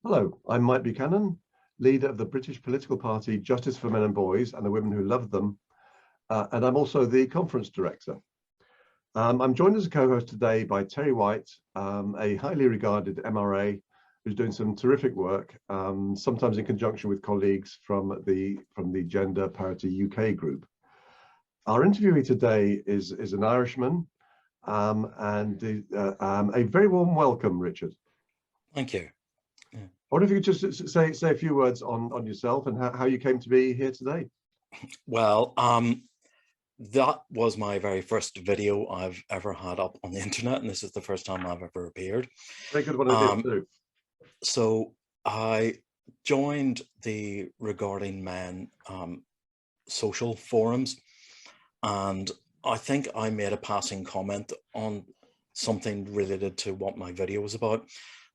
Hello, I'm Mike Buchanan, leader of the British political party Justice for Men and Boys and the Women Who Love Them, and I'm also the conference director. I'm joined as a co-host today by Terry White, a highly regarded MRA who's doing some terrific work, sometimes in conjunction with colleagues from the Gender Parity UK group. Our interviewee today is an Irishman, and a very warm welcome, Richard. Thank you. I wonder if you could just say a few words on yourself and how you came to be here today. Well, that was my very first video I've ever had up on the internet, and this is the first time I've ever appeared. Very good one I did too. So I joined the Regarding Men social forums, and I think I made a passing comment on something related to what my video was about.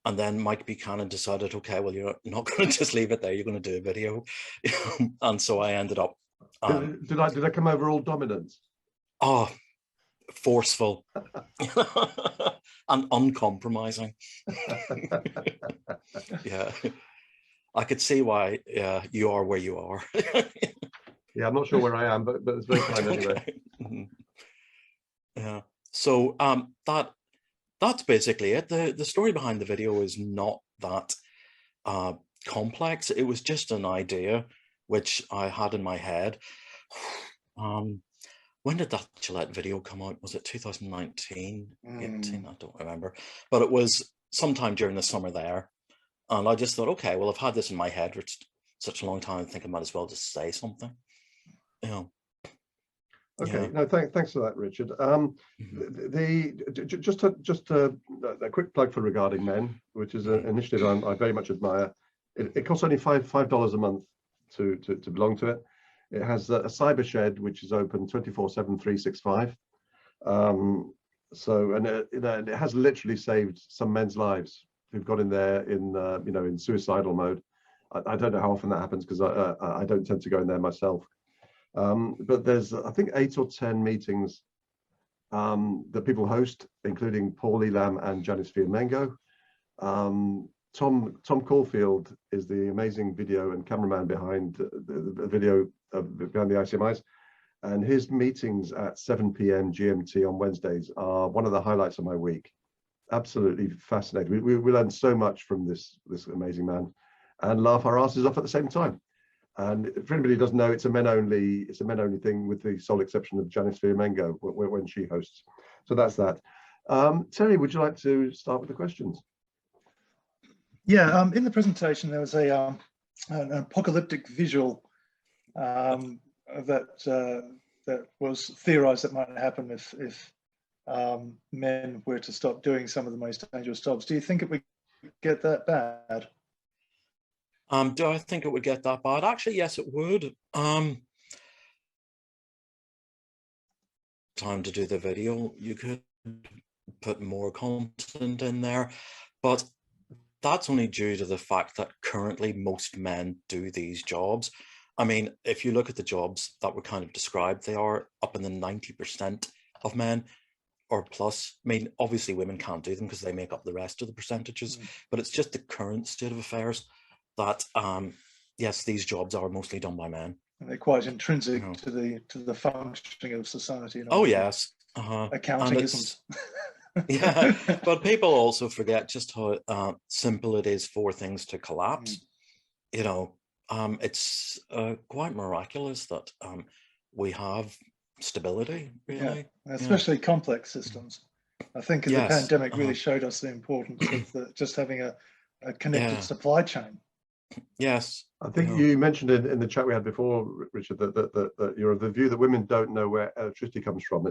And then Mike Buchanan decided, okay, well, you're not going to just leave it there. You're going to do a video. And so I ended up. Did I come over all dominant? Oh, forceful and uncompromising. Yeah, I could see why you are where you are. Yeah, I'm not sure where I am, but it's very kind anyway. Okay. Yeah. So that's basically it. The story behind the video is not that complex. It was just an idea which I had in my head. When did that Gillette video come out? Was it 2019? 18? I don't remember. But it was sometime during the summer there. And I just thought, okay, well, I've had this in my head for such a long time. I think I might as well just say something. Yeah. Okay, Yeah. no, thanks for that, Richard. Just a quick plug for Regarding Men, which is an initiative I very much admire. It costs only $5 a month to belong to it. It has a cyber shed which is open 24/7, 365. It has literally saved some men's lives who've got in there in suicidal mode. I don't know how often that happens because I don't tend to go in there myself. But there's, I think, 8 or 10 meetings that people host, including Paul Elam and Janice Fiamengo. Tom Caulfield is the amazing video and cameraman behind the video behind the ICMIs, and his meetings at 7 p.m. GMT on Wednesdays are one of the highlights of my week. Absolutely fascinating. We learn so much from this amazing man, and laugh our asses off at the same time. And if anybody who doesn't know, it's a men only thing, with the sole exception of Janice Fiamengo when she hosts. So that's that. Terry, would you like to start with the questions? Yeah, in the presentation there was an apocalyptic visual that was theorized that might happen if men were to stop doing some of the most dangerous jobs. Do you think it would get that bad? Do I think it would get that bad? Actually, yes, it would. Time to do the video, you could put more content in there, but that's only due to the fact that currently most men do these jobs. I mean, if you look at the jobs that were kind of described, they are up in the 90% of men or plus. I mean, obviously women can't do them because they make up the rest of the percentages, but it's just the current state of affairs that yes, these jobs are mostly done by men. And they're quite intrinsic to the functioning of society. Oh yes, accounting isn't. Yeah, but people also forget just how simple it is for things to collapse. You know, it's quite miraculous that we have stability, really. Yeah, especially complex systems. I think the pandemic really showed us the importance of just having a connected supply chain. Yes, I think you mentioned in the chat we had before, Richard, that you're of the view that women don't know where electricity comes from.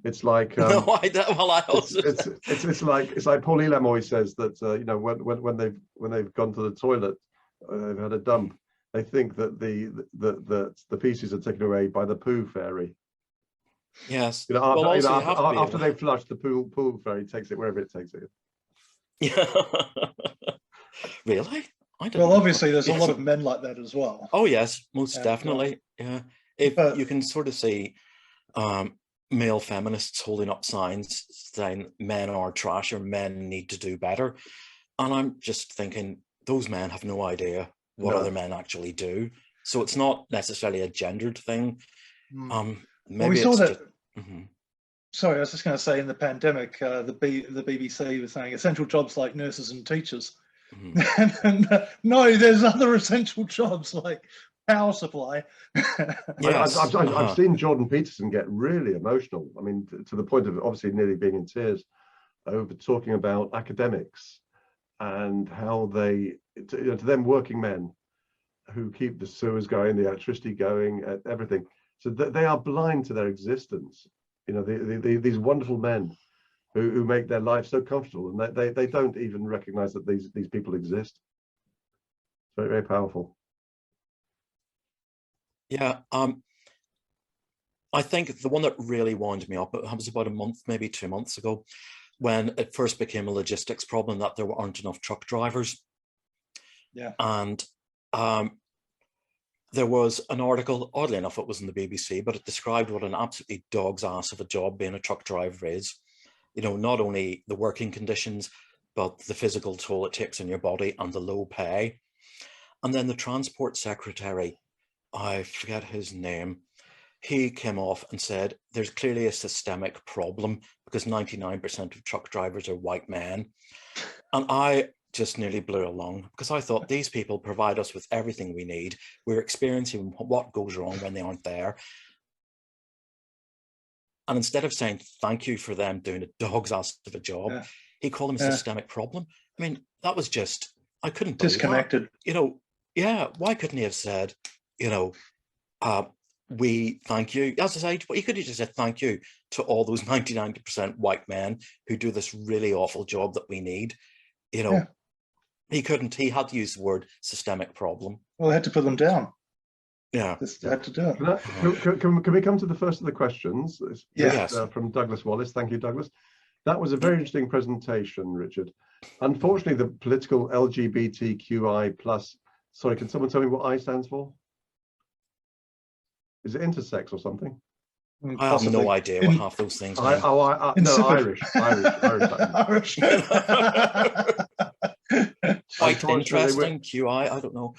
It's like no, I don't. Well, I also it's like Paul Elam always says that when they've gone to the toilet, they've had a dump, they think that the pieces are taken away by the poo fairy. Yes. After they've flushed, the pool fairy takes it wherever it takes it. Yeah. Really? Well, obviously, there's a lot of men like that as well. Oh yes, most definitely. Yeah, if you can sort of see male feminists holding up signs saying men are trash or men need to do better, and I'm just thinking, those men have no idea what other men actually do. So it's not necessarily a gendered thing. Maybe we saw that. just, Sorry, I was just going to say, in the pandemic, the BBC was saying essential jobs like nurses and teachers. No, there's other essential jobs like power supply. Yes. I've seen Jordan Peterson get really emotional. I mean, to the point of obviously nearly being in tears over talking about academics and how they, to them, working men who keep the sewers going, the electricity going, everything. So they are blind to their existence. You know, these wonderful men who make their life so comfortable, and they don't even recognize that these people exist. Very, very powerful. Yeah. I think the one that really wound me up, it was about a month, maybe 2 months ago, when it first became a logistics problem that there aren't enough truck drivers. Yeah. And there was an article, oddly enough, it was in the BBC, but it described what an absolutely dog's ass of a job being a truck driver is. You know, not only the working conditions, but the physical toll it takes on your body and the low pay. And then the transport secretary, I forget his name, he came off and said, there's clearly a systemic problem because 99% of truck drivers are white men. And I just nearly blew along because I thought these people provide us with everything we need. We're experiencing what goes wrong when they aren't there. And instead of saying thank you for them doing a dog's ass of a job, he called them a systemic problem. I mean, that was just, I couldn't believe disconnected. that. You know, yeah, why couldn't he have said, you know, we thank you, as I say, he could have just said thank you to all those 99% white men who do this really awful job that we need. You know, he couldn't, he had to use the word systemic problem. Well, they had to put them down. Yeah. Just had to do it. Can we come to the first of the questions? Yes. From Douglas Wallace. Thank you, Douglas. That was a very interesting presentation, Richard. Unfortunately, the political LGBTQI plus, sorry, can someone tell me what I stands for? Is it intersex or something? I have no idea what half those things mean. No, Irish. Quite interesting. QI, I don't know.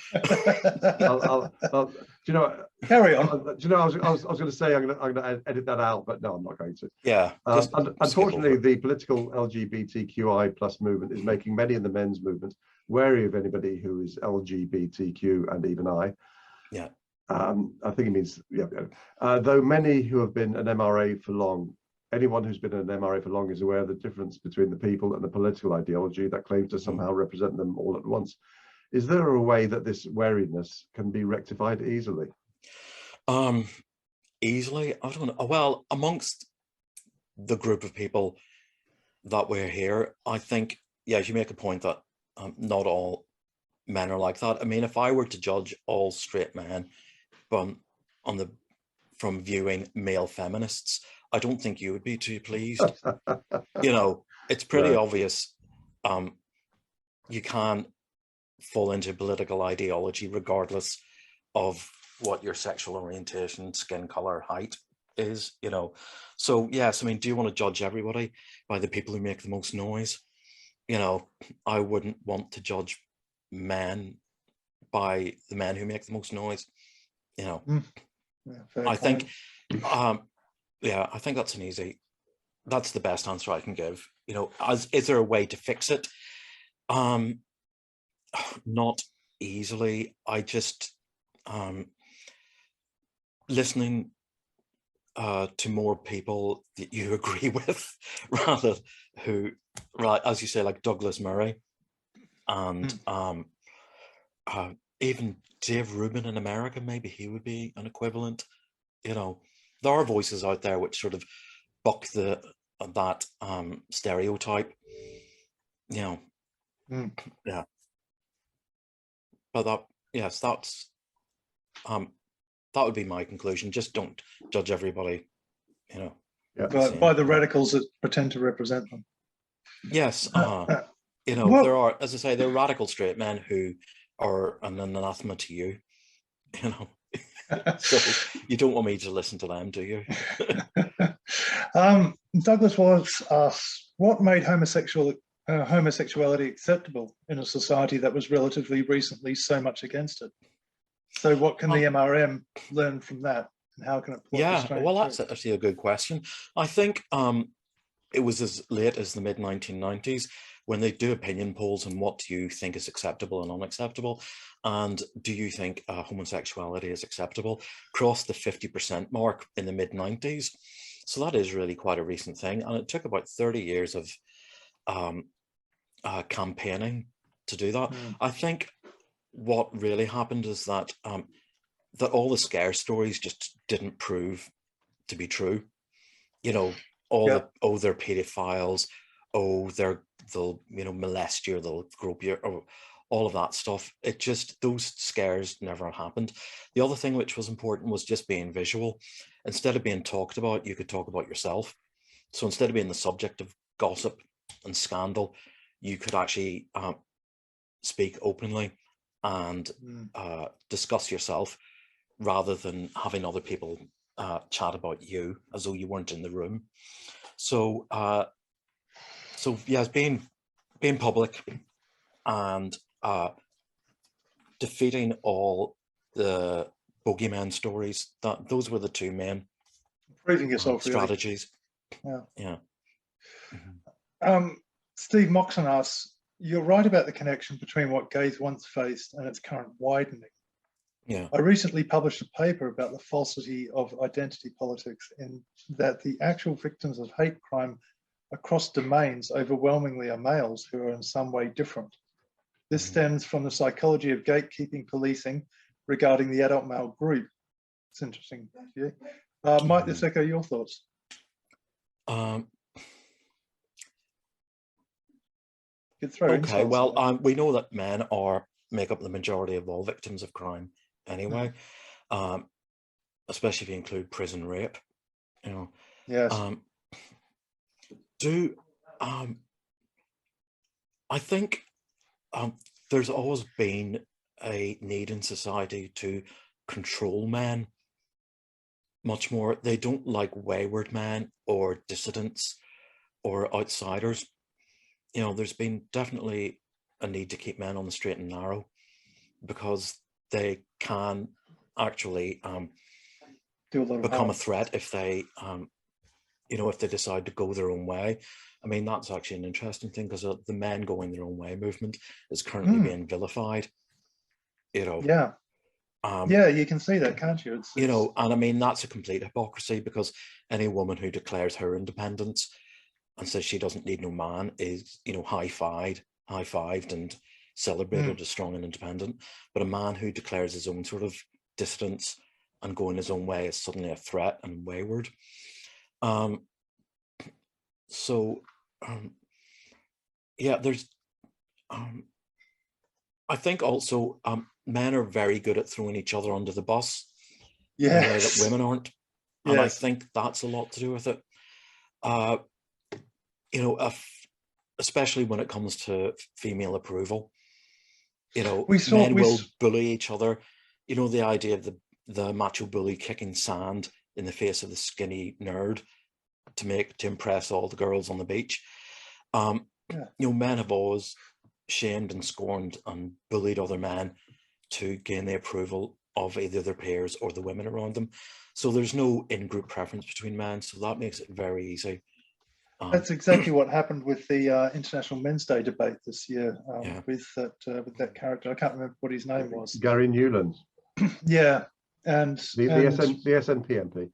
Do you know? Carry on. Do you know? I was going to say I'm going to edit that out, but no, I'm not going to. Yeah. Unfortunately, the political LGBTQI plus movement is making many in the men's movement wary of anybody who is LGBTQ and even I. Yeah. I think it means, though many who have been an MRA for long, anyone who's been an MRA for long is aware of the difference between the people and the political ideology that claims to somehow represent them all at once. Is there a way that this wariness can be rectified easily? Easily? I don't know. Well, amongst the group of people that we're here, I think, you make a point that not all men are like that. I mean, if I were to judge all straight men from viewing male feminists, I don't think you would be too pleased. You know, it's pretty obvious. You can fall into political ideology regardless of what your sexual orientation, skin color, height is, you know. So yes, I mean, do you want to judge everybody by the people who make the most noise? You know, I wouldn't want to judge men by the men who make the most noise, you know. I think I think that's that's the best answer I can give. You know, is there a way to fix it? Not easily. I just listening to more people that you agree with, rather who, as you say, like Douglas Murray and even Dave Rubin in America, maybe he would be an equivalent. You know, there are voices out there which sort of buck that stereotype. You know, yeah. But that's that would be my conclusion. Just don't judge everybody. You know, by the radicals that pretend to represent them. Yes. You know, there are, as I say, there are radical straight men who are an anathema to you. You know. So you don't want me to listen to them, do you? Douglas Wallace asks, what made homosexual homosexuality acceptable in a society that was relatively recently so much against it. So what can the MRM learn from that, and how can it plot restraint? Well, that's actually a good question. I think it was as late as the mid-1990s when they do opinion polls on what do you think is acceptable and unacceptable, and do you think homosexuality is acceptable, crossed the 50% mark in the mid-90s. So that is really quite a recent thing, and it took about 30 years of campaigning to do that. I think what really happened is that that all the scare stories just didn't prove to be true. You know, all they're pedophiles, they'll molest you, they'll grope you, or all of that stuff. It just, those scares never happened. The other thing which was important was just being visual. Instead of being talked about, you could talk about yourself. So instead of being the subject of gossip and scandal, you could actually speak openly and discuss yourself, rather than having other people chat about you as though you weren't in the room. So yes, being public and defeating all the bogeyman stories, those were the two main proving yourself strategies. Really. Yeah. Steve Moxon asks, you're right about the connection between what gays once faced and its current widening. Yeah. I recently published a paper about the falsity of identity politics, in that the actual victims of hate crime across domains overwhelmingly are males who are in some way different. This stems from the psychology of gatekeeping policing regarding the adult male group. It's interesting. Yeah. Mike, this echo your thoughts. Okay, well, we know that men make up the majority of all victims of crime anyway, especially if you include prison rape. You know. Yes. I think there's always been a need in society to control men much more. They don't like wayward men or dissidents or outsiders. You know, there's been definitely a need to keep men on the straight and narrow, because they can actually become a threat if they, if they decide to go their own way. I mean, that's actually an interesting thing, because the men going their own way movement is currently being vilified. You know. Yeah. Yeah, you can see that, can't you? You know, and I mean, that's a complete hypocrisy, because any woman who declares her independence and says she doesn't need no man is, high-fived and celebrated as strong and independent. But a man who declares his own sort of dissidence and going his own way is suddenly a threat and wayward. There's, I think also men are very good at throwing each other under the bus in a way that women aren't. And I think that's a lot to do with it. Especially when it comes to female approval, men will bully each other. You know, the idea of the macho bully kicking sand in the face of the skinny nerd to impress all the girls on the beach. Men have always shamed and scorned and bullied other men to gain the approval of either their peers or the women around them. So there's no in-group preference between men, so that makes it very easy. That's exactly what happened with the International Men's Day debate this year, with that character. I can't remember what his name was. Gary Newlands. Yeah, and the SNP MP.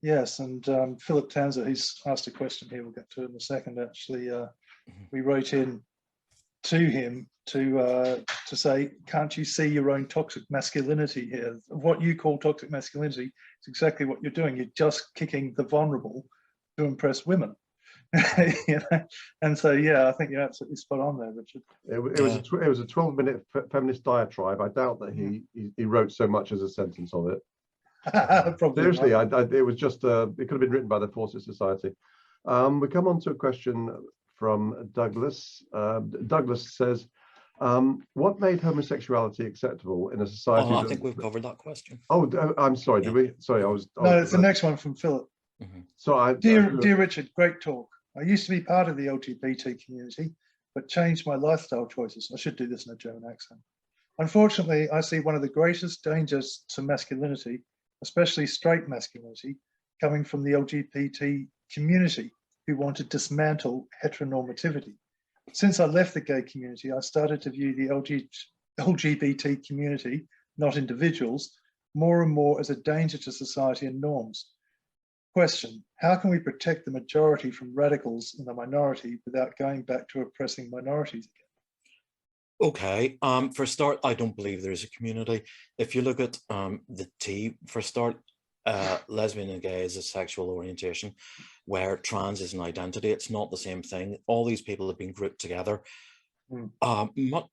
Yes, and Philip Tanzer, he's asked a question here. We'll get to it in a second. Actually, we wrote in to him to say, can't you see your own toxic masculinity here? What you call toxic masculinity is exactly what you're doing. You're just kicking the vulnerable to impress women. And so I think you're absolutely spot on there, Richard. It was a 12-minute feminist diatribe. I doubt that he wrote so much as a sentence of it. Probably seriously, it was just it could have been written by the Fawcett Society. We come on to a question from Douglas. Douglas says, what made homosexuality acceptable in a society? I think we've covered that question. Oh, I'm sorry. Did we? Sorry, it's the next one from Philip. So, dear Richard, great talk. I used to be part of the LGBT community but changed my lifestyle choices. I should do this in a German accent. Unfortunately, I see one of the greatest dangers to masculinity, especially straight masculinity, coming from the LGBT community who want to dismantle heteronormativity. Since I left the gay community, I started to view the LGBT community, not individuals, more and more as a danger to society and norms. Question: how can we protect the majority from radicals in the minority without going back to oppressing minorities again? Okay, for a start, I don't believe there's a community. If you look at the T, for a start, lesbian and gay is a sexual orientation, where trans is an identity. It's not the same thing. All these people have been grouped together,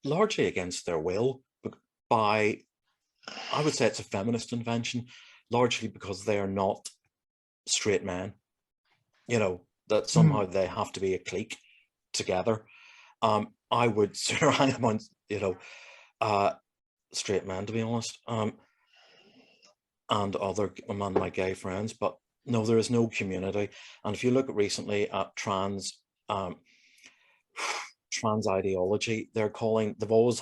largely against their will, by, I would say it's a feminist invention, largely because they are not straight men, you know, that somehow they have to be a clique together. I would sooner hang among, you know, straight men, to be honest, and other among my gay friends, but no, there is no community. And if you look recently at trans ideology, they've always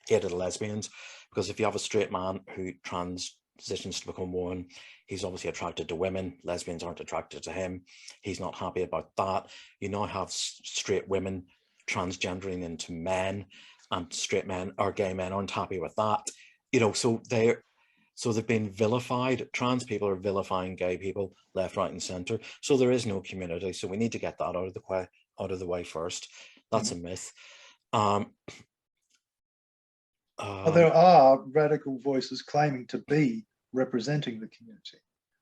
hated lesbians, because if you have a straight man who transitions to become woman, he's obviously attracted to women. Lesbians aren't attracted to him. He's not happy about that. You now have straight women transgendering into men, and straight men or gay men aren't happy with that. You know, so they've been vilified. Trans people are vilifying gay people left, right, and centre. So there is no community. So we need to get that out of the way first. That's a myth. There are radical voices claiming to be representing the community.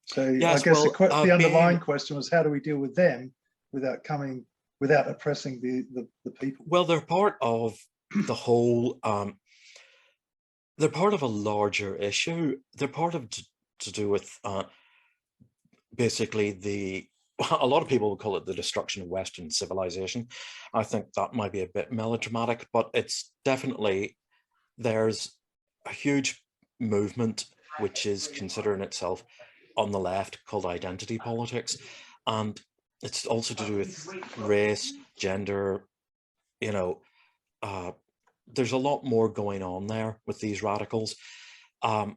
So yes, I guess well, the underlying question was, how do we deal with them without oppressing the people? Well, they're part of the whole. They're part of a larger issue. They're part of to do with basically a lot of people would call it the destruction of Western civilization. I think that might be a bit melodramatic, but it's definitely, there's a huge movement which is considering itself on the left called identity politics, and it's also to do with race, gender, you know, there's a lot more going on there with these radicals. I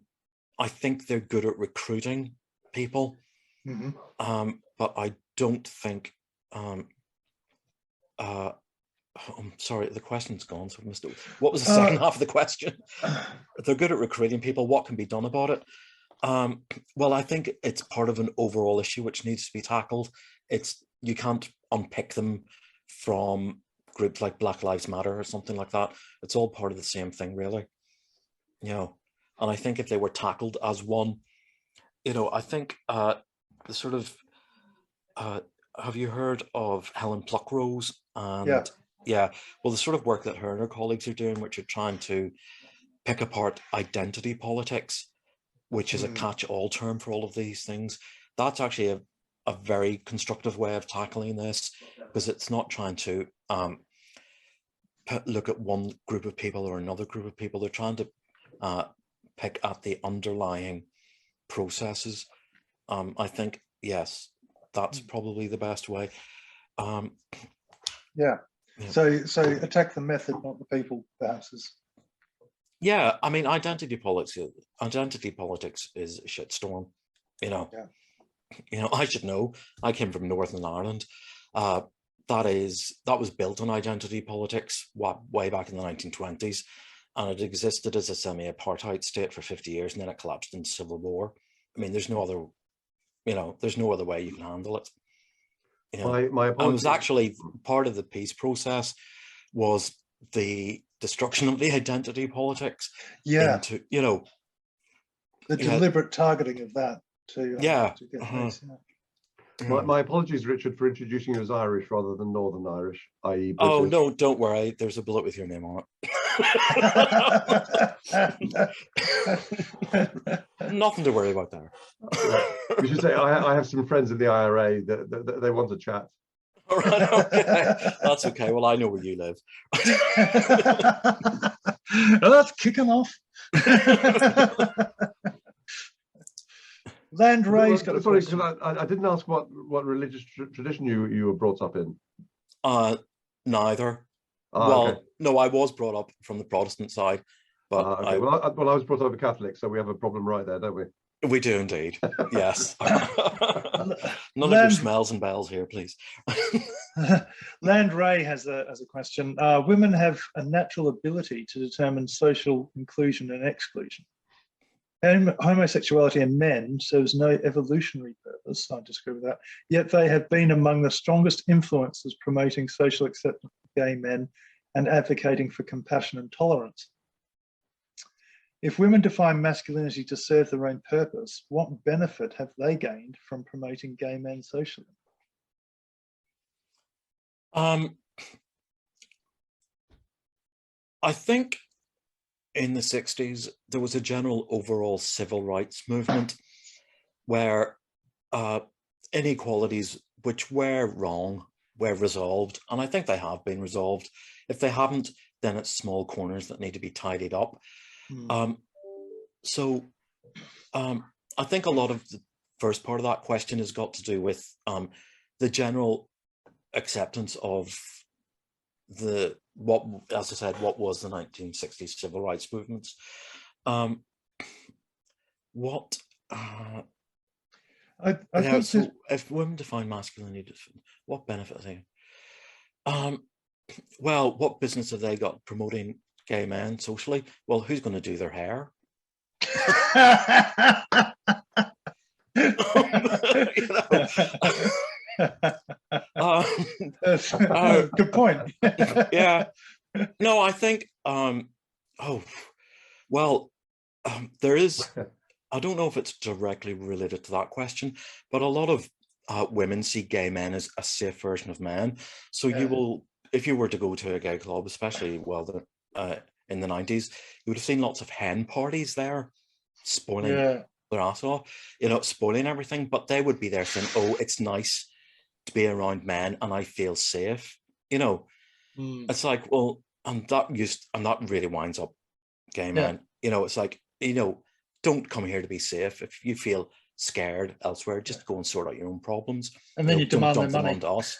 think they're good at recruiting people, but I don't think, I'm sorry, the question's gone, so I missed it. What was the second half of the question? They're good at recruiting people. What can be done about it? Well, I think it's part of an overall issue which needs to be tackled. You can't unpick them from groups like Black Lives Matter or something like that. It's all part of the same thing, really. You know, and I think if they were tackled as one, you know, I think the sort of, have you heard of Helen Pluckrose? And yeah, well, the sort of work that her and her colleagues are doing, which are trying to pick apart identity politics, which is a catch-all term for all of these things. That's actually a very constructive way of tackling this, because it's not trying to look at one group of people or another group of people. They're trying to pick at the underlying processes. I think, yes, that's probably the best way. So attack the method, not the people, perhaps. Yeah, I mean, identity politics is a shitstorm, you know. You know, I should know. I came from Northern Ireland. That was built on identity politics way back in the 1920s, and it existed as a semi-apartheid state for 50 years, and then it collapsed in civil war. I mean, there's no other, you know, there's no other way you can handle it. You know, my and it was actually part of the peace process was the destruction of the identity politics. Into, you know, the deliberate targeting of that to get peace. My apologies, Richard, for introducing you as Irish rather than Northern Irish, i.e. British. Oh, no, don't worry. There's a bullet with your name on it. Nothing to worry about there. We should say I have some friends in the IRA that they want to chat. All right, okay. That's okay. Well, I know where you live. Let's kick him off. Land raised. Sorry, I didn't ask what religious tradition you were brought up in. Neither. Ah, okay. Well, no, I was brought up from the Protestant side, but Ah, okay. Well, I was brought up a Catholic, so we have a problem right there, don't we? we do indeed. Yes. None of your Land, smells and bells here, please. Land Ray has a question. Women have a natural ability to determine social inclusion and exclusion. Homosexuality in men serves no evolutionary purpose. I disagree with that. Yet they have been among the strongest influences promoting social acceptance of gay men and advocating for compassion and tolerance. If women define masculinity to serve their own purpose, what benefit have they gained from promoting gay men socially? I think in the 60s, there was a general overall civil rights movement where inequalities which were wrong were resolved. And I think they have been resolved. If they haven't, then it's small corners that need to be tidied up. I think a lot of the first part of that question has got to do with the general acceptance of as I said, what was the 1960s civil rights movements. I think so if women define masculinity, what benefit are they? Well, what business have they got promoting gay men socially? Well, who's going to do their hair? Good point. Yeah. No, I think there is, I don't know if it's directly related to that question, but a lot of women see gay men as a safe version of men. So you will, if you were to go to a gay club, especially in the 90s, you would have seen lots of hen parties there, spoiling their ass off, spoiling everything. But they would be there saying, "Oh, it's nice to be around men, and I feel safe." It's like, well, and that really winds up gay men. It's like, don't come here to be safe. If you feel scared elsewhere, just go and sort out your own problems. And then you demand don't their dump them money. onto us.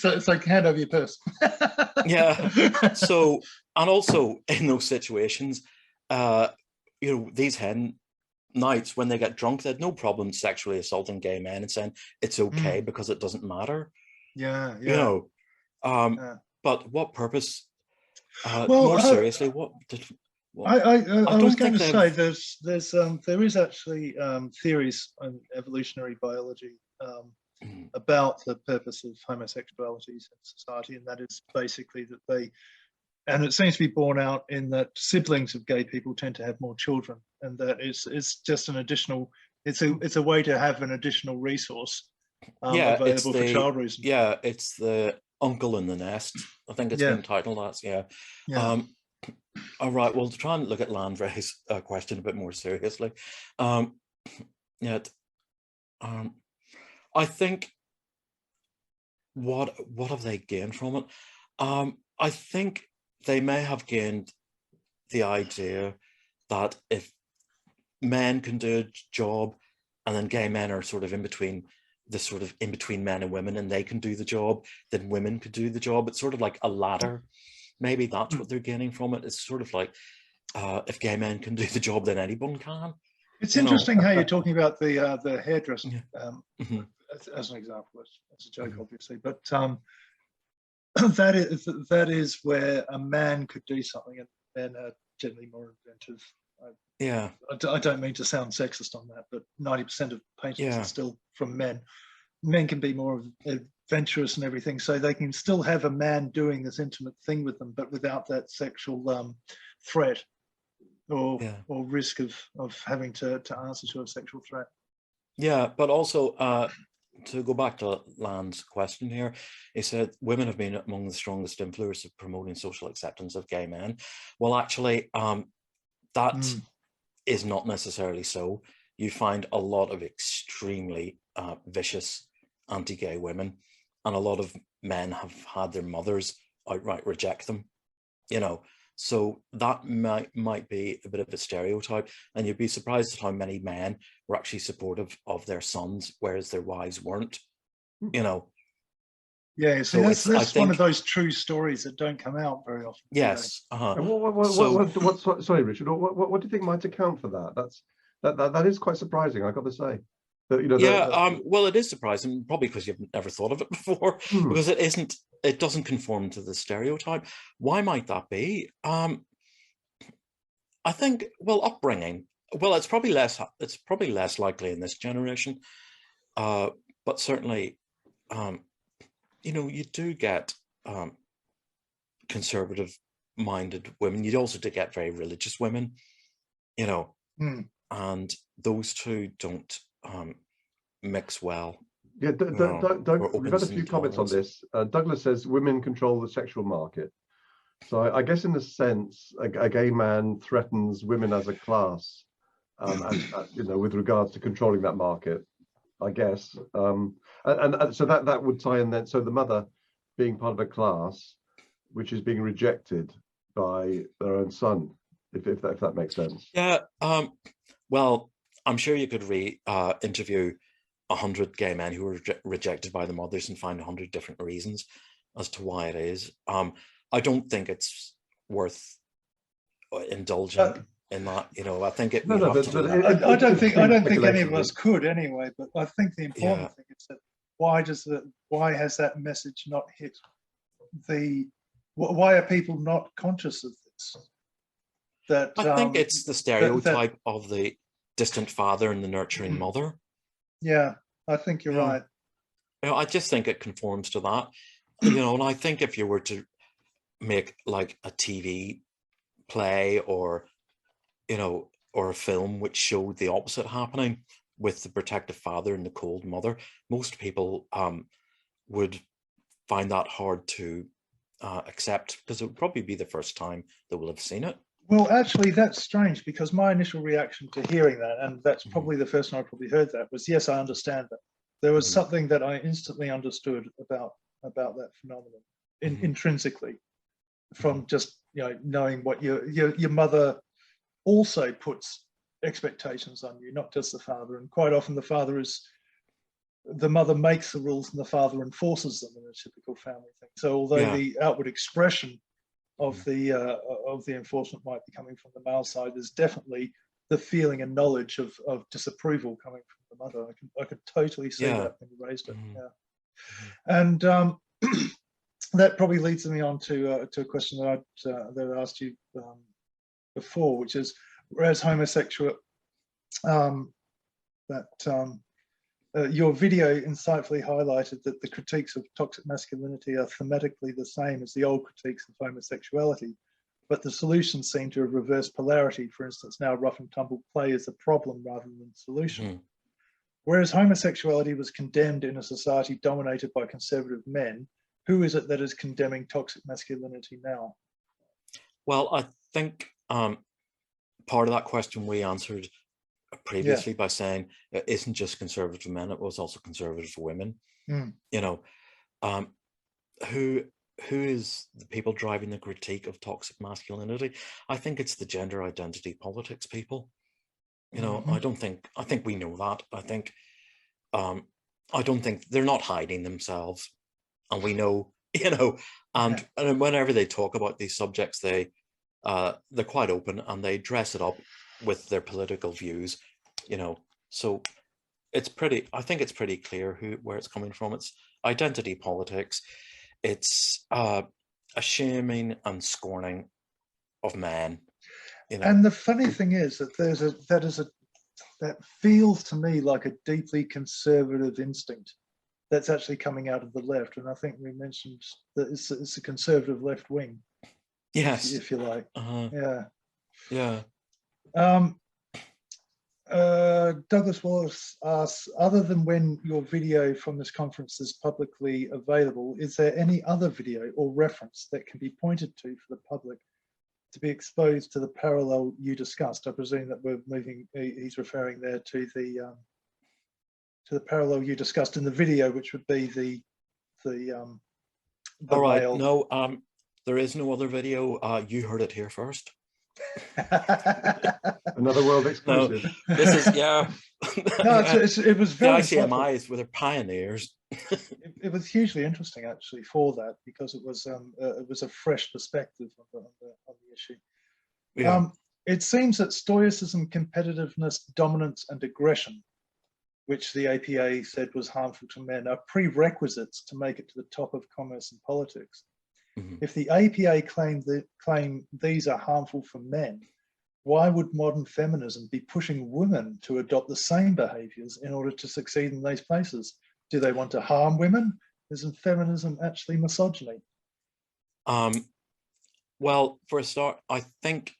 So it's like, hand over your purse. Yeah. So, and also in those situations, these hen nights, when they get drunk, they had no problem sexually assaulting gay men and saying it's okay because it doesn't matter. But what purpose? More seriously, what did? I was going to say there is actually theories in evolutionary biology about the purpose of homosexuality in society, and that is basically that and it seems to be borne out in that siblings of gay people tend to have more children, and that it's just an additional, it's a way to have an additional resource available for child reasons. Yeah, it's the uncle in the nest. I think it's been titled that. All right. Well, to try and look at Landry's question a bit more seriously, I think what have they gained from it? I think they may have gained the idea that if men can do a job, and then gay men are sort of in between men and women, and they can do the job, then women could do the job. It's sort of like a ladder. Maybe that's what they're gaining from it. It's sort of like, if gay men can do the job, then anyone can. It's interesting how you're talking about the hairdressing as an example. As a joke, obviously, but that is where a man could do something, and men are generally more inventive. I don't mean to sound sexist on that, but 90% of paintings are still from men. Men can be more adventurous and everything, so they can still have a man doing this intimate thing with them, but without that sexual threat or risk of having to answer to a sexual threat. Yeah, but also to go back to Land's question here, he said women have been among the strongest influencers of promoting social acceptance of gay men. Well, actually, that is not necessarily so. You find a lot of extremely vicious anti-gay women, and a lot of men have had their mothers outright reject them, so that might be a bit of a stereotype, and you'd be surprised at how many men were actually supportive of their sons, whereas their wives weren't. Yeah, so it's, that's one of those true stories that don't come out very often. Yes. And sorry, Richard. What do you think might account for that? That is quite surprising, I got to say. That, you know, well, it is surprising, probably because you've never thought of it before, because it doesn't conform to the stereotype. Why might that be? I think, well, upbringing. Well, it's probably less likely in this generation, but certainly, you know, you do get conservative-minded women. You also do get very religious women, you know, and those two don't mix well. Yeah, we've had a few comments on this. Douglas says women control the sexual market. So I guess in a sense, a gay man threatens women as a class, and you know, with regards to controlling that market, I guess. And so that would tie in then. So the mother being part of a class which is being rejected by their own son, if that makes sense. Yeah. Well, I'm sure you could interview 100 gay men who were rejected by the mothers and find 100 different reasons as to why it is. I don't think it's worth indulging in that. You know, I think it. I don't think any of us could anyway. But I think the important thing is that why has that message not hit the? Why are people not conscious of this? That I think it's the stereotype of the distant father and the nurturing mother. Yeah, I think you're right. You know, I just think it conforms to that. You know, and I think if you were to make like a TV play or, you know, or a film which showed the opposite happening with the protective father and the cold mother, most people would find that hard to accept, because it would probably be the first time they will have seen it. Well, actually, that's strange, because my initial reaction to hearing that, and that's probably the first time I probably heard that, was, yes, I understand that. There was something that I instantly understood about that phenomenon intrinsically, from just, you know, knowing what your mother also puts expectations on you, not just the father. And quite often the mother makes the rules and the father enforces them in a typical family thing. So although the outward expression of the enforcement might be coming from the male side, there's definitely the feeling and knowledge of disapproval coming from the mother. I could totally see that when you raised it. And that probably leads me on to a question that I asked you before, which is, whereas homosexual, your video insightfully highlighted that the critiques of toxic masculinity are thematically the same as the old critiques of homosexuality, but the solutions seem to have reversed polarity. For instance, now rough and tumble play is the problem rather than the solution. Whereas homosexuality was condemned in a society dominated by conservative men, who is it that is condemning toxic masculinity now? Well, I think part of that question we answered previously by saying it isn't just conservative men, it was also conservative women. You know, who is the people driving the critique of toxic masculinity? I think it's the gender identity politics people. You know, I think we know that. I think I don't think they're not hiding themselves, and we know, you know, and whenever they talk about these subjects, they're quite open and they dress it up with their political views, you know. So I think it's pretty clear where it's coming from. It's identity politics. It's a shaming and scorning of men, you know. And the funny thing is that that feels to me like a deeply conservative instinct that's actually coming out of the left. And I think we mentioned that it's a conservative left wing. Yes, if you like. Douglas Wallace asks, other than when your video from this conference is publicly available, is there any other video or reference that can be pointed to for the public to be exposed to the parallel you discussed? I presume that he's referring there to the parallel you discussed in the video, which would be the all right, no, there is no other video. You heard it here first. Another world exclusive. No, this is no, it was very the ICMIs were the pioneers. it was hugely interesting actually for that, because it was a fresh perspective on the issue. Yeah. It seems that stoicism, competitiveness, dominance, and aggression, which the APA said was harmful to men, are prerequisites to make it to the top of commerce and politics. Mm-hmm. If the APA claim these are harmful for men, why would modern feminism be pushing women to adopt the same behaviours in order to succeed in these places? Do they want to harm women? Isn't feminism actually misogyny? Well, for a start, I think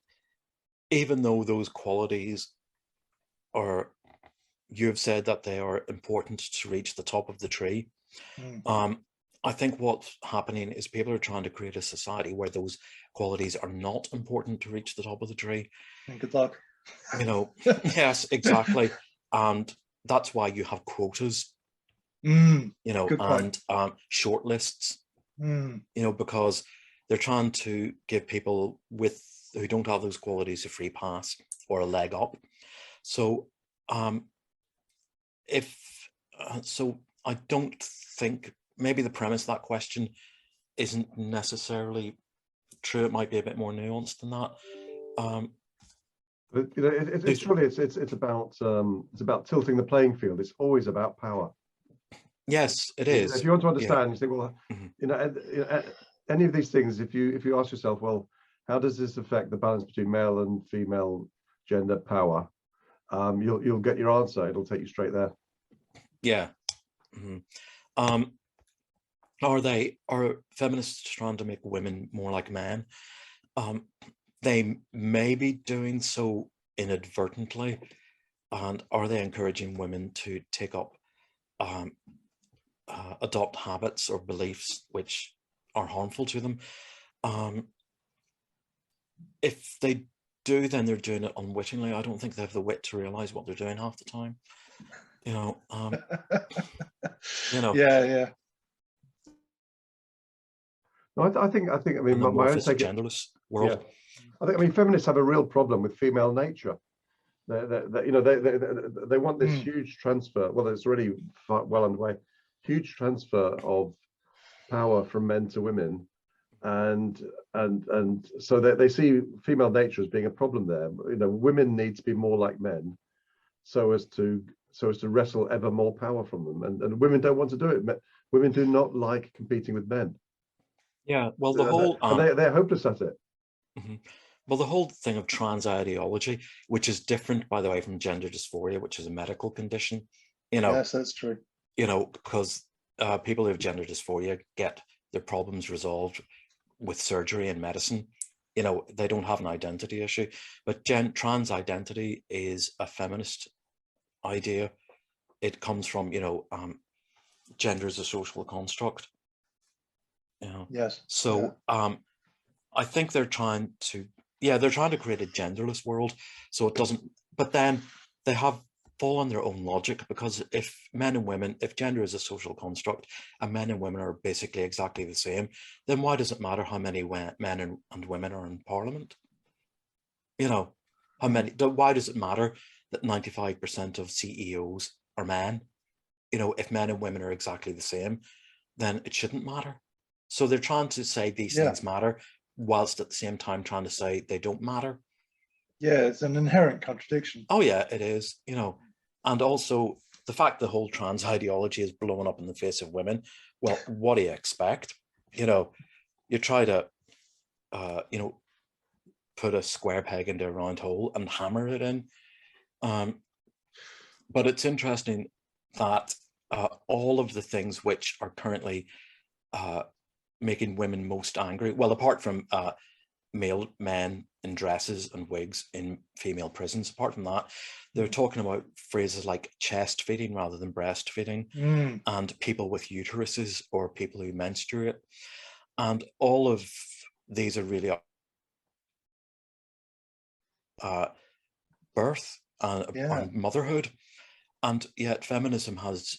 even though those qualities are, you've said that they are important to reach the top of the tree. I think what's happening is people are trying to create a society where those qualities are not important to reach the top of the tree. And good luck. You know, yes, exactly. And that's why you have quotas, you know, and short lists, you know, because they're trying to give people who don't have those qualities a free pass or a leg up. So so I don't think, maybe the premise of that question isn't necessarily true. It might be a bit more nuanced than that. But, you know, it's about tilting the playing field. It's always about power. Yes, it is. If you want to understand, you think, well, you know, any of these things, if you ask yourself, well, how does this affect the balance between male and female gender power? You'll get your answer. It'll take you straight there. Yeah. Are feminists trying to make women more like men? They may be doing so inadvertently, and are they encouraging women to take up adopt habits or beliefs which are harmful to them? If they do, then they're doing it unwittingly. I don't think they have the wit to realize what they're doing half the time. You know, you know. Yeah. No, I think. I mean, my own take. Genderless world. Yeah. I mean, feminists have a real problem with female nature. You know, they want this huge transfer. Well, it's already well underway. Huge transfer of power from men to women, and so they see female nature as being a problem there. You know, women need to be more like men, so as to wrestle ever more power from them, and women don't want to do it. Women do not like competing with men. Yeah, well, the whole they're hopeless at it. Well, the whole thing of trans ideology, which is different, by the way, from gender dysphoria, which is a medical condition. You know, yes, that's true. You know, because people who have gender dysphoria get their problems resolved with surgery and medicine. You know, they don't have an identity issue. But trans identity is a feminist idea. It comes from, you know, gender is a social construct. You know? Yes. So I think they're trying to create a genderless world, so it doesn't, but then they have fall on their own logic, because if gender is a social construct and men and women are basically exactly the same, then why does it matter how many men and women are in parliament? You know, why does it matter that 95% of CEOs are men? You know, if men and women are exactly the same, then it shouldn't matter. So they're trying to say these things matter, whilst at the same time trying to say they don't matter. Yeah, it's an inherent contradiction. Oh yeah, it is, you know. And also the fact the whole trans ideology is blowing up in the face of women, well, what do you expect? You know, you try to you know, put a square peg into a round hole and hammer it in. But it's interesting that all of the things which are currently making women most angry, well, apart from men in dresses and wigs in female prisons, apart from that, they're talking about phrases like chest feeding rather than breastfeeding, and people with uteruses or people who menstruate. And all of these are really birth and motherhood. And yet feminism has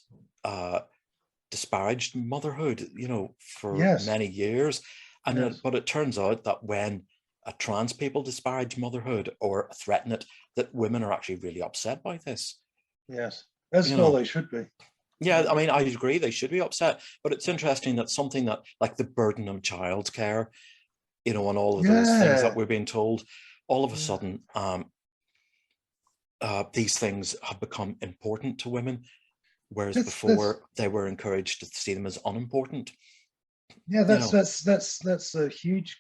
disparaged motherhood, you know, for many years. And but it turns out that when trans people disparage motherhood or threaten it, that women are actually really upset by this. Yes, as well they should be. Yeah, I mean, I agree they should be upset, but it's interesting that something that like the burden of childcare, you know, and all of those things that Yeah, we're being told, all of a yeah. sudden, these things have become important to women, whereas That's before they were encouraged to see them as unimportant. yeah, You know, that's a huge.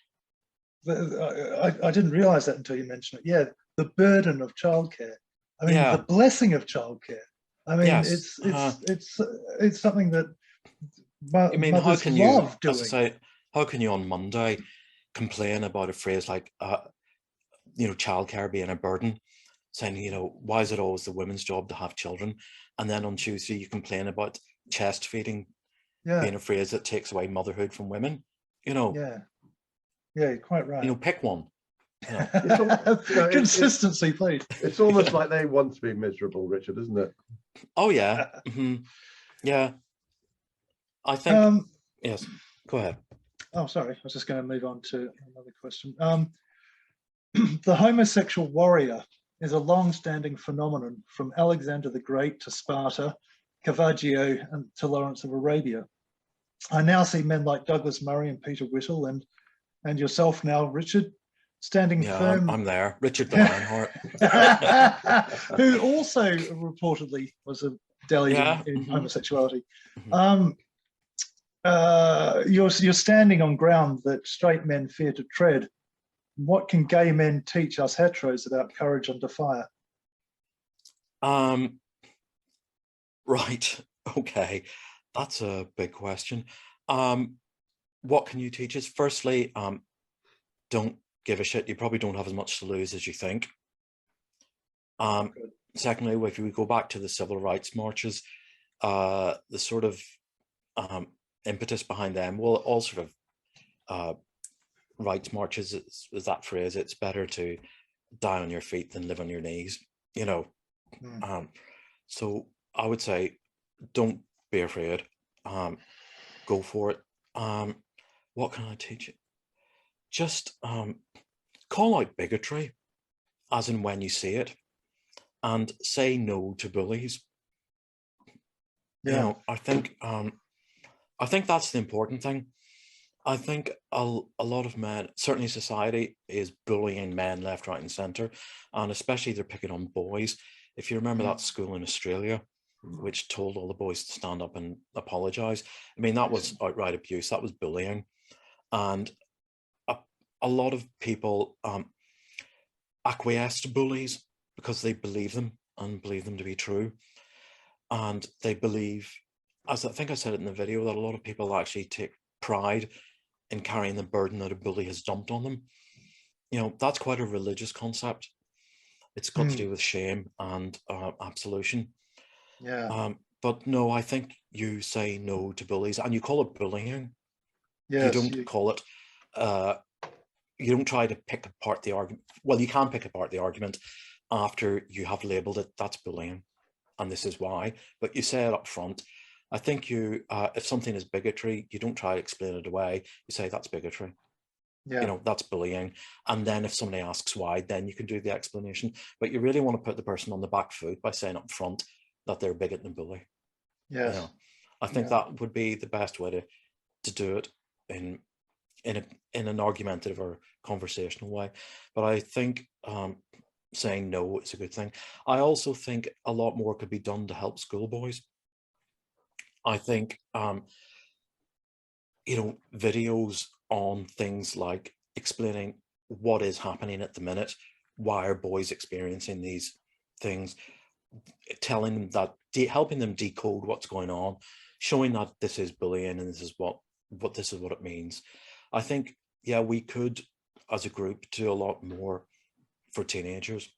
I didn't realize that until you mentioned it. Yeah, the burden of childcare. I mean, the yeah, blessing of childcare. I mean, yes. it's something that I mean, how mothers can you, love as I doing. say, how can you on Monday complain about a phrase like, you know, childcare being a burden, saying, you know, why is it always the women's job to have children? And then on Tuesday, you complain about chest feeding Yeah, being a phrase that takes away motherhood from women. You know, yeah, yeah. You're quite you right. know, pick one. You know, It's all, you know, Consistency, please. it's almost like they want to be miserable, Richard, isn't it? oh yeah, yeah. I think Um, yes. Go ahead. oh, sorry. I was just going to move on to another question. The homosexual warrior is a long-standing phenomenon from Alexander the Great to Sparta, Caravaggio, and to Lawrence of Arabia. I now see men like Douglas Murray and Peter Whittle and yourself now, Richard, standing Yeah, firm. I'm there. Richard the Lionheart. Who also reportedly was a deluge Yeah. in homosexuality. Mhm. You're standing on ground that straight men fear to tread. What can gay men teach us heteros about courage under fire? Right. Okay. That's a big question. What can you teach us? Firstly, don't give a shit. You probably don't have as much to lose as you think. Secondly, if we go back to the civil rights marches, the sort of impetus behind them, well, all sort of rights marches is that phrase, it's better to die on your feet than live on your knees, you know. So I would say don't be afraid, go for it. What can I teach you? Just call out bigotry as and when you see it, and say no to bullies. You Yeah. know, I think that's the important thing. I think a lot of men, certainly society, is bullying men left, right, and centre, and especially they're picking on boys. If you remember that school in Australia, which told all the boys to stand up and apologise, I mean, that was outright abuse, that was bullying. And a lot of people acquiesce to bullies because they believe them and believe them to be true. And they believe, as I think I said it in the video, that a lot of people actually take pride in carrying the burden that a bully has dumped on them. You know, that's quite a religious concept. It's got to do with shame and absolution. Yeah. But no, I think you say no to bullies and you call it bullying. You Yes. don't call it, you don't try to pick apart the argument. Well, you can pick apart the argument after you have labelled it, that's bullying, and this is why, but you say it up front. I think you, if something is bigotry, you don't try to explain it away. You say that's bigotry. Yeah. You know, that's bullying. And then if somebody asks why, then you can do the explanation. But you really want to put the person on the back foot by saying up front that they're a bigot and bully. Yes. You know, I think that would be the best way to do it in an argumentative or conversational way. But I think saying no is a good thing. I also think a lot more could be done to help schoolboys. I think you know, videos on things like explaining what is happening at the minute, why are boys experiencing these things, telling them that, helping them decode what's going on, showing that this is bullying and this is what this is what it means. I think, yeah, we could as a group do a lot more for teenagers.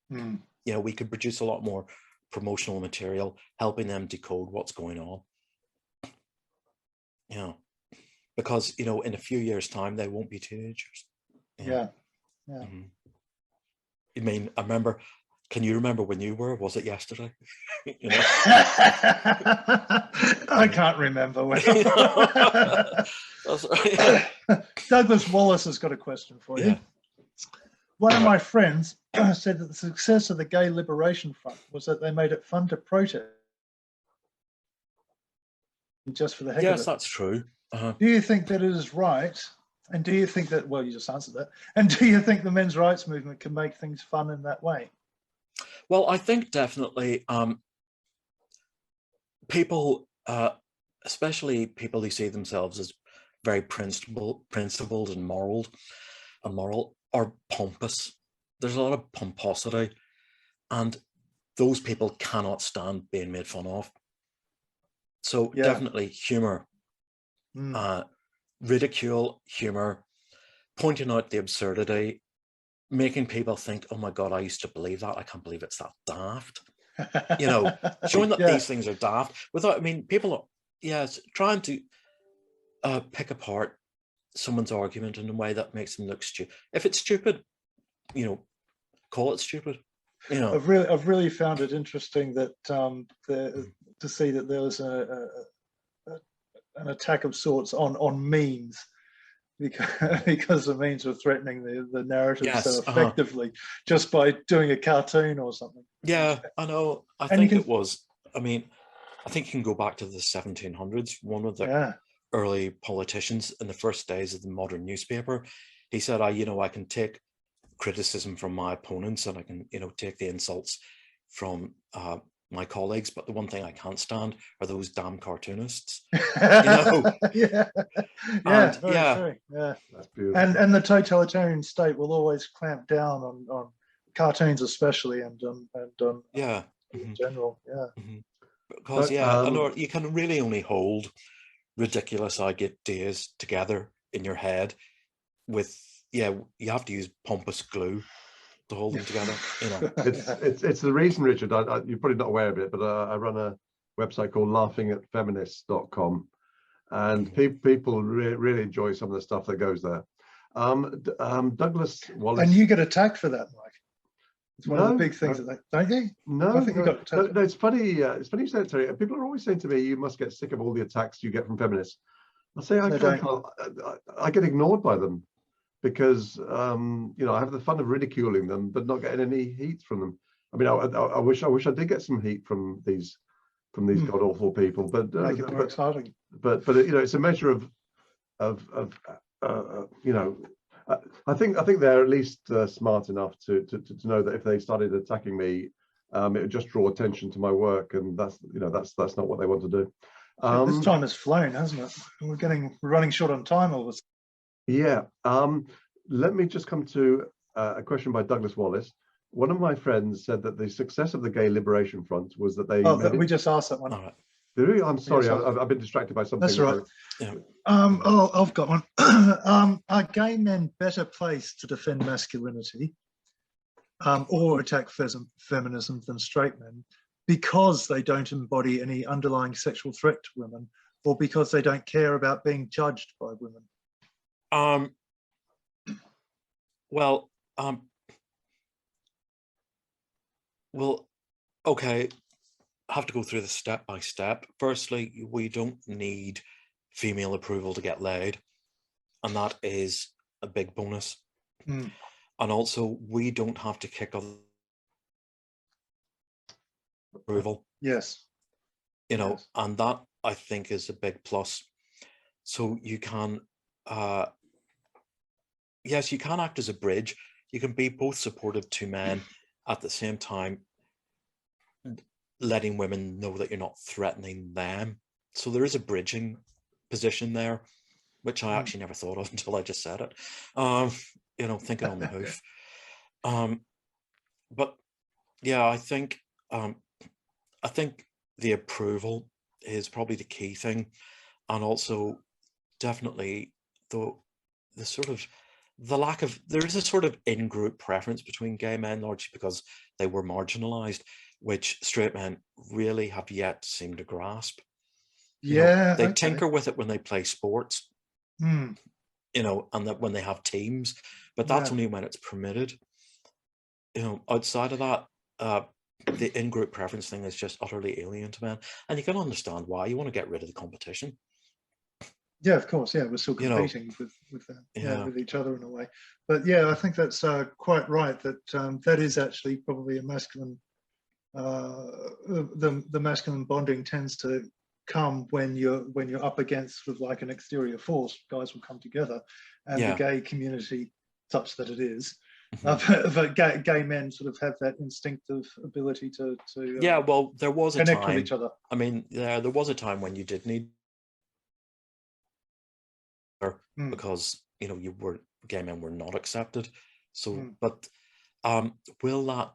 You know, we could produce a lot more promotional material helping them decode what's going on. You know, because, you know, in a few years' time, they won't be teenagers. Yeah. I mean, can you remember when you were? Was it yesterday? You know? I can't remember when. That's right. Douglas Wallace has got a question for you. Yeah. One of my friends said that the success of the Gay Liberation Front was that they made it fun to protest. just for the heck Yes, of it. that's true. Do you think that it is right? And do you think that, well, you just answered that. And do you think the men's rights movement can make things fun in that way? Well, I think definitely people, especially people who see themselves as very principled and moral, are pompous. There's a lot of pomposity, and those people cannot stand being made fun of. So Yeah. definitely humor, ridicule, humor, pointing out the absurdity, making people think, oh my God, I used to believe that. I can't believe it's that daft. You know, showing that these things are daft without, I mean, people are, yes, trying to pick apart someone's argument in a way that makes them look stupid. If it's stupid, you know, call it stupid. You know, I've really found it interesting that to see that there was an attack of sorts on memes, because the memes were threatening the narrative so effectively just by doing a cartoon or something. Yeah, I know. I think it was. I mean, I think you can go back to the 1700s. One of the early politicians in the first days of the modern newspaper, he said, I can take criticism from my opponents, and I can, take the insults from my colleagues, but the one thing I can't stand are those damn cartoonists. Yeah, true. Yeah, that's beautiful. And the totalitarian state will always clamp down on cartoons, especially, and in general. Because I know you can really only hold ridiculous ideas together in your head with you have to use pompous glue to hold them together. It's the reason, Richard. You're probably not aware of it, but I run a website called laughingatfeminists.com, and people really enjoy some of the stuff that goes there. Douglas Wallace, and you get attacked for that, Mike. It's one of the big things, don't you? No, I think you got no. It's funny. It's funny you say it, Terry. People are always saying to me, "You must get sick of all the attacks you get from feminists." I say I get ignored by them, because I have the fun of ridiculing them but not getting any heat from them. I mean, I wish I did get some heat from these god awful people, but make it more exciting. But it's a measure of I think they're at least smart enough to know that if they started attacking me, it would just draw attention to my work, and that's not what they want to do. This time has flown, hasn't it? We're running short on time all of a sudden. Yeah. Let me just come to a question by Douglas Wallace. One of my friends said that the success of the Gay Liberation Front was that they... we just asked that one. I'm sorry, I've been distracted by something. That's right. Yeah. I've got one. Are gay men better placed to defend masculinity or attack feminism than straight men because they don't embody any underlying sexual threat to women, or because they don't care about being judged by women? Well, okay, I have to go through this step by step. Firstly, we don't need female approval to get laid, and that is a big bonus. And also, we don't have to kick other approval. Yes. And that, I think, is a big plus. So you can yes, you can act as a bridge. You can be both supportive to men at the same time letting women know that you're not threatening them. So there is a bridging position there, which I actually never thought of until I just said it. Thinking on the hoof. But yeah, I think the approval is probably the key thing, and also definitely the sort of there is a sort of in-group preference between gay men, largely because they were marginalized, which straight men really have yet to seem to grasp. They tinker with it when they play sports, and that when they have teams, but that's only when it's permitted. Outside of that, the in-group preference thing is just utterly alien to men, and you can understand why. You want to get rid of the competition. Yeah, of course. Yeah, we're still competing with each other in a way. But yeah, I think that's quite right. That that is actually probably a masculine. The masculine bonding tends to come when you're up against sort of like an exterior force. Guys will come together, and the gay community, such that it is, but gay men sort of have that instinctive ability to yeah. Well, there was a connect time with each other. I mean, there was a time when you did need, because gay men were not accepted. So, but will that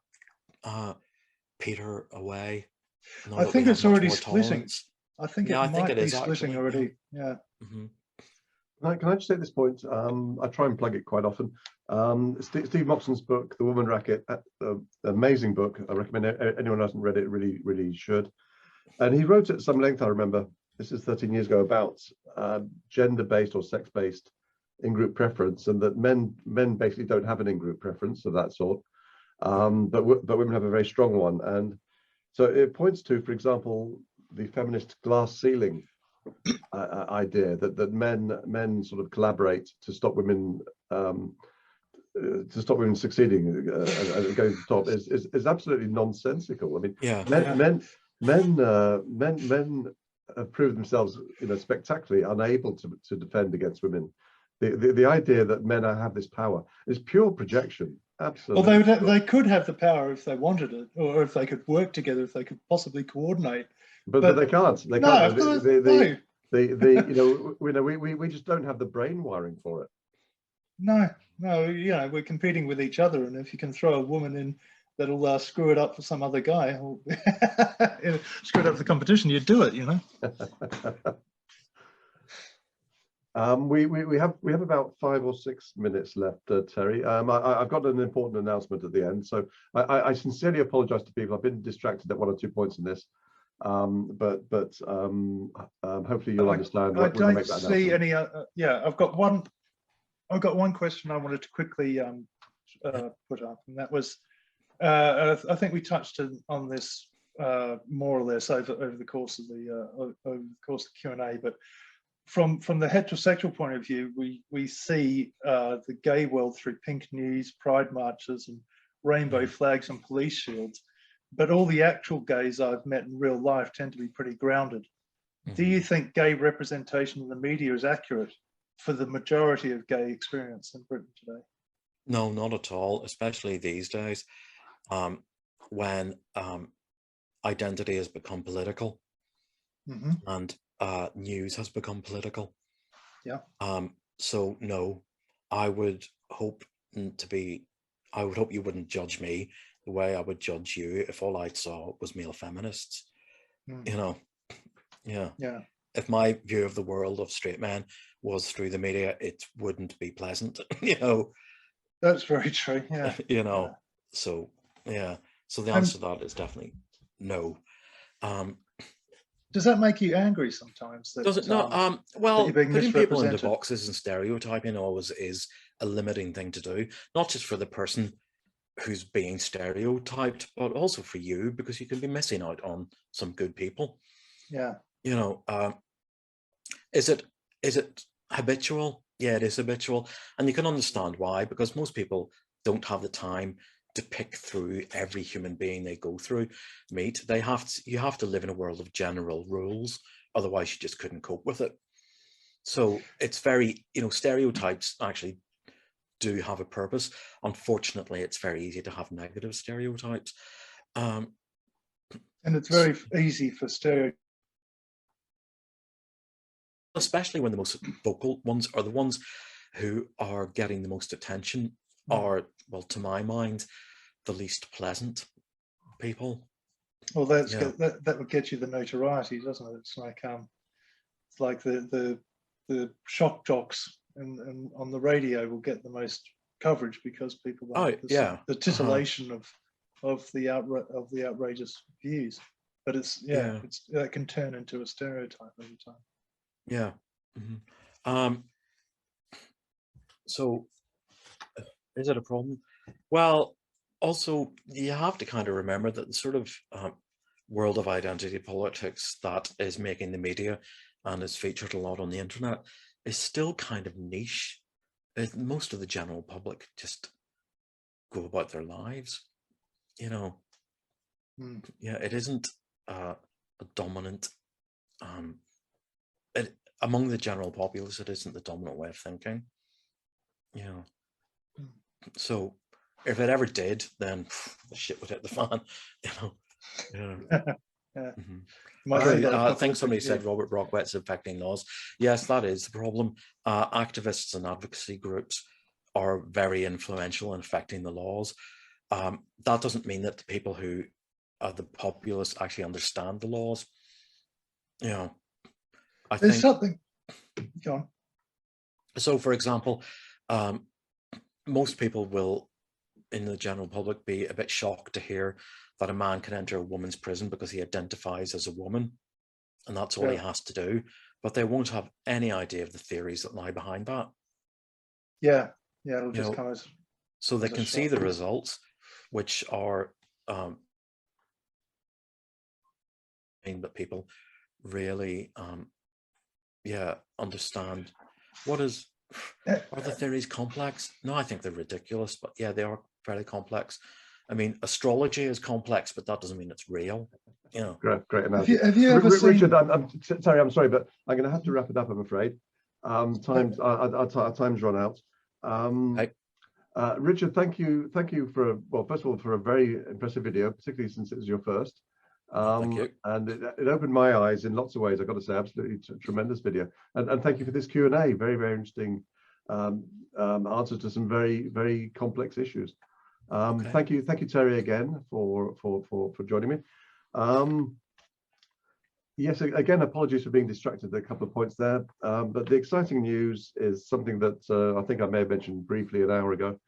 peter away? I think it's already splitting. I think it might be splitting actually, already. Yeah. Can I just say at this point, I try and plug it quite often. Steve Moxon's book, The Woman Racket, amazing book. I recommend anyone who hasn't read it really should. And he wrote at some length, I remember, this is 13 years ago, about gender-based or sex-based in-group preference, and that men basically don't have an in-group preference of that sort, but women have a very strong one. And so it points to, for example, the feminist glass ceiling idea that men sort of collaborate to stop women succeeding and going to the top is absolutely nonsensical. I mean, men have proved themselves, spectacularly unable to defend against women. The idea that men have this power is pure projection. Absolutely. Well, they could have the power if they wanted it, or if they could work together, if they could possibly coordinate. But they can't. They can't. No. We just don't have the brain wiring for it. No, we're competing with each other, and if you can throw a woman in that'll screw it up for some other guy, or screw it up for the competition, you do it, We have about 5 or 6 minutes left, Terry. I've got an important announcement at the end, so I sincerely apologise to people. I've been distracted at 1 or 2 points in this, but hopefully you'll understand. I don't see any. I've got one question I wanted to quickly put up, and that was, I think we touched on this more or less over the course of the Q&A, but from the heterosexual point of view, we see the gay world through pink news, pride marches, and rainbow flags and police shields. But all the actual gays I've met in real life tend to be pretty grounded. Do you think gay representation in the media is accurate for the majority of gay experience in Britain today? No, not at all, especially these days, when identity has become political, and news has become political. Yeah. So no, I would hope you wouldn't judge me the way I would judge you if all I saw was male feminists. Yeah. If my view of the world of straight men was through the media, it wouldn't be pleasant. That's very true. Yeah. So yeah. So the answer to that is definitely no. Does that make you angry sometimes? Does it not? Well, putting people into boxes and stereotyping always is a limiting thing to do, not just for the person who's being stereotyped, but also for you, because you can be missing out on some good people. Yeah. Is it habitual? Yeah, it is habitual, and you can understand why, because most people don't have the time to pick through every human being they go through, meet. You have to live in a world of general rules, otherwise you just couldn't cope with it. So it's very, stereotypes actually do have a purpose. Unfortunately, it's very easy to have negative stereotypes. And it's very easy for stereotypes. Especially when the most vocal ones are the ones who are getting the most attention, are, well, to my mind, the least pleasant people. Well, that would get you the notoriety, doesn't it? It's like the shock jocks and on the radio will get the most coverage because people like the titillation of the outrageous views. But that can turn into a stereotype over time. Yeah. So is it a problem? Well, also you have to kind of remember that the sort of world of identity politics that is making the media and is featured a lot on the internet is still kind of niche. Most of the general public just go about their lives, Yeah, it isn't a dominant among the general populace, it isn't the dominant way of thinking. Yeah. So if it ever did, then the shit would hit the fan. You know. Yeah. Yeah. True. I think somebody said Robert Brockwett's affecting laws. Yes, that is the problem. Activists and advocacy groups are very influential in affecting the laws. That doesn't mean that the people who are the populace actually understand the laws. You know, There's something. Go on. So, for example, most people will, in the general public, be a bit shocked to hear that a man can enter a woman's prison because he identifies as a woman, and that's all he has to do. But they won't have any idea of the theories that lie behind that. Yeah, it'll just come as. So they can see the results, which are that people really, understand. What is? Are the theories complex? No, I think they're ridiculous, but yeah, they are fairly complex. I mean, astrology is complex, but that doesn't mean it's real. You know. Great analogy. Have you ever seen... Richard, I'm sorry, but I'm going to have to wrap it up, I'm afraid. Our time's run out. Richard, thank you for, well, first of all, for a very impressive video, particularly since it was your first. Thank you. And it opened my eyes in lots of ways. I've got to say, absolutely tremendous video. And thank you for this Q&A. Very, very interesting answers to some very, very complex issues. Thank you, Terry, again for joining me. Yes, again, apologies for being distracted at a couple of points there. But the exciting news is something that I think I may have mentioned briefly an hour ago.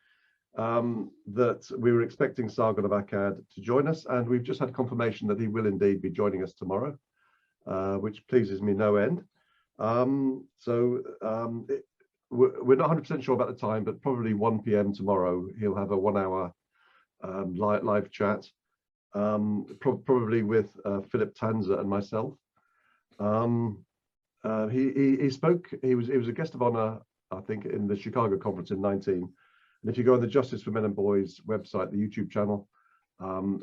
That we were expecting Sargon of Akkad to join us, and we've just had confirmation that he will indeed be joining us tomorrow, which pleases me no end. We're not 100% sure about the time, but probably 1 p.m. tomorrow he'll have a 1 hour live chat, probably with Philip Tanzer and myself. He spoke. He was a guest of honor, I think, in the Chicago conference in 19. And if you go on the Justice for Men and Boys website, the YouTube channel,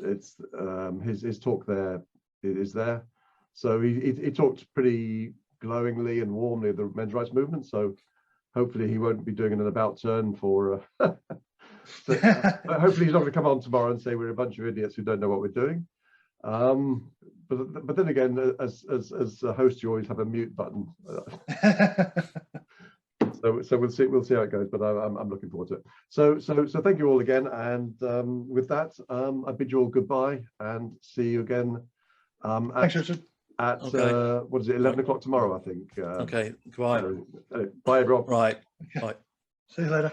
it's his talk there is there. So he talked pretty glowingly and warmly of the men's rights movement. So hopefully he won't be doing an about turn for. Hopefully he's not going to come on tomorrow and say we're a bunch of idiots who don't know what we're doing. But then again, as a host, you always have a mute button. So we'll see how it goes, but I'm looking forward to it. So thank you all again, and with that, I bid you all goodbye and see you again. Thanks, Richard. At what is it, 11 o'clock tomorrow, I think. Okay, goodbye. Bye, everyone. Right. Bye. See you later.